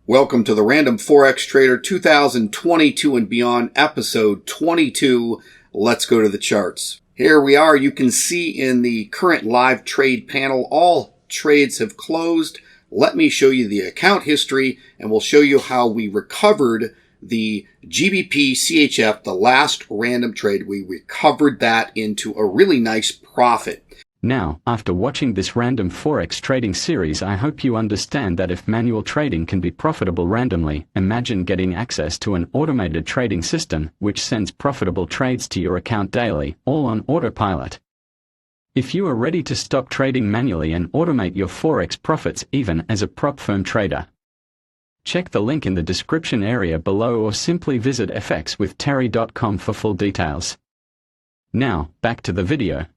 Welcome to the Random Forex Trader 2022 and beyond, episode 22. Let's go to the charts. Here we are. You can see in the current live trade panel, all trades have closed. Let me show you the account history and we'll show you how we recovered the GBP CHF, the last random trade. We recovered that into a really nice profit. Now, after watching this random forex trading series, I hope you understand that if manual trading can be profitable randomly, imagine getting access to an automated trading system which sends profitable trades to your account daily, all on autopilot. If you are ready to stop trading manually and automate your forex profits even as a prop firm trader, check the link in the description area below or simply visit FXwithTerrycom for full details. Now, back to the video.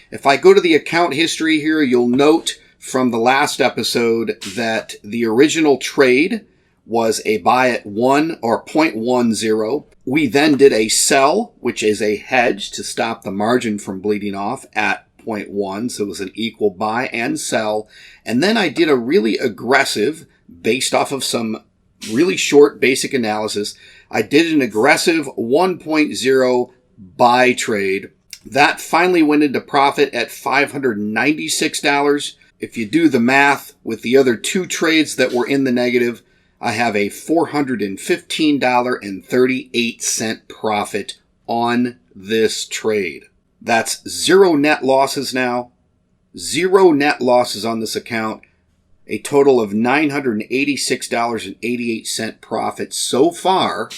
If I go to the account history here, you'll note from the last episode that the original trade was a buy at 1 or 0.10. We then did a sell, which is a hedge to stop the margin from bleeding off at 0.1. So it was an equal buy and sell. And then I did a really aggressive, based off of some really short basic analysis, I did an aggressive 1.0 buy trade. That finally went into profit at $596. If you do the math with the other two trades that were in the negative, I have a $415.38 profit on this trade. That's zero net losses now. Zero net losses on this account. A total of $986.88 profit so far.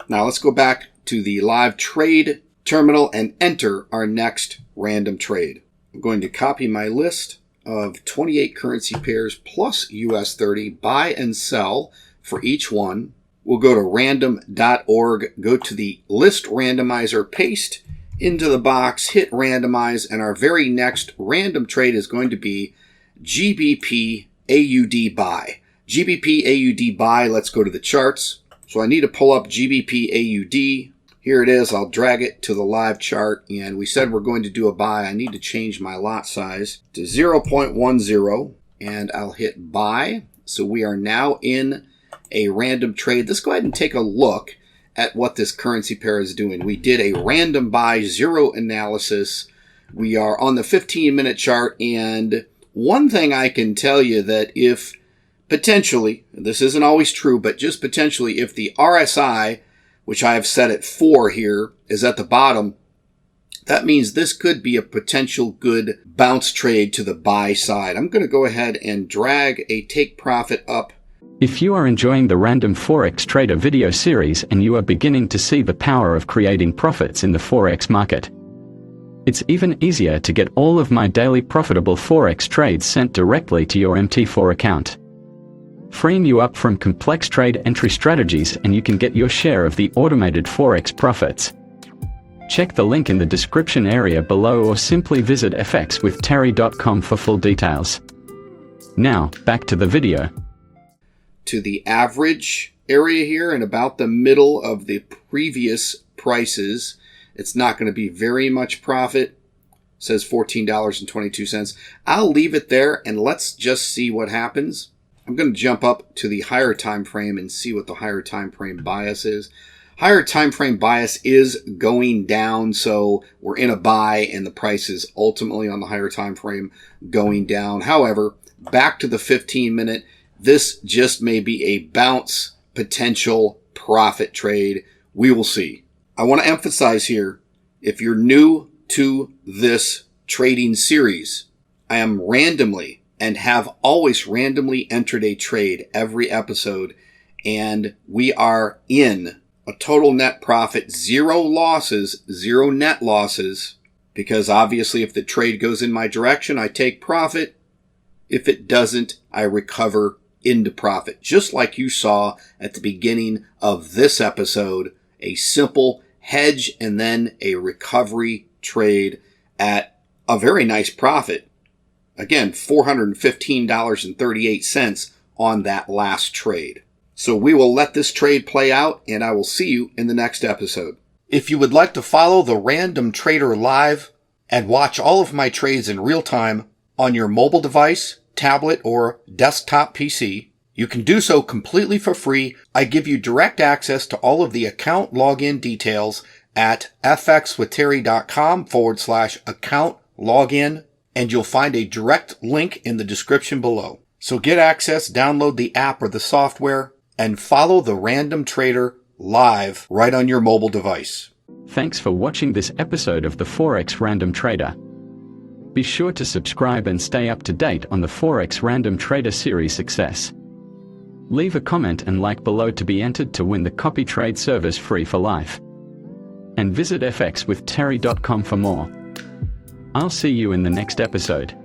Now let's go back to the live trade terminal and enter our next random trade. I'm going to copy my list of 28 currency pairs plus US 30, buy and sell for each one. We'll go to random.org, go to the list randomizer, paste into the box, hit randomize, and our very next random trade is going to be GBP AUD buy. GBP AUD buy, let's go to the charts. So I need to pull up GBP AUD. Here it is. I'll drag it to the live chart, and we said we're going to do a buy. I need to change my lot size to 0.10, and I'll hit buy. So we are now in a random trade. Let's go ahead and take a look at what this currency pair is doing. We did a random buy, zero analysis. We are on the 15-minute chart, and one thing I can tell you that if potentially, this isn't always true, but just potentially, if the RSI, which I have set at 4 here, is at the bottom, that means this could be a potential good bounce trade to the buy side. I'm going to go ahead and drag a take profit up. If you are enjoying the Random Forex Trader video series and you are beginning to see the power of creating profits in the Forex market, it's even easier to get all of my daily profitable Forex trades sent directly to your MT4 account, freeing you up from complex trade entry strategies, and you can get your share of the automated Forex profits. Check the link in the description area below or simply visit FXwithTerry.com for full details. Now, back to the video. To the average area here and about the middle of the previous prices, it's not going to be very much profit. It says $14.22. I'll leave it there and let's just see what happens. I'm going to jump up to the higher time frame and see what the higher time frame bias is. Higher time frame bias is going down, so we're in a buy and the price is ultimately on the higher time frame going down. However, back to the 15-minute, this just may be a bounce potential profit trade. We will see. I want to emphasize here, if you're new to this trading series, I am randomly and have always randomly entered a trade every episode, and we are in a total net profit, zero losses, zero net losses, because obviously if the trade goes in my direction, I take profit. If it doesn't, I recover into profit, just like you saw at the beginning of this episode, a simple hedge and then a recovery trade at a very nice profit. Again, $415.38 on that last trade. So we will let this trade play out, and I will see you in the next episode. If you would like to follow the Random Trader live and watch all of my trades in real time on your mobile device, tablet, or desktop PC, You can do so completely for free. I give you direct access to all of the account login details at FXwithTerry.com/account login, and you'll find a direct link in the description below. So get access, download the app or the software, and follow the Random Trader live right on your mobile device. Thanks for watching this episode of the Forex Random Trader. Be sure to subscribe and stay up to date on the Forex Random Trader series success. Leave a comment and like below to be entered to win the copy trade service free for life. And visit FXwithTerry.com for more. I'll see you in the next episode.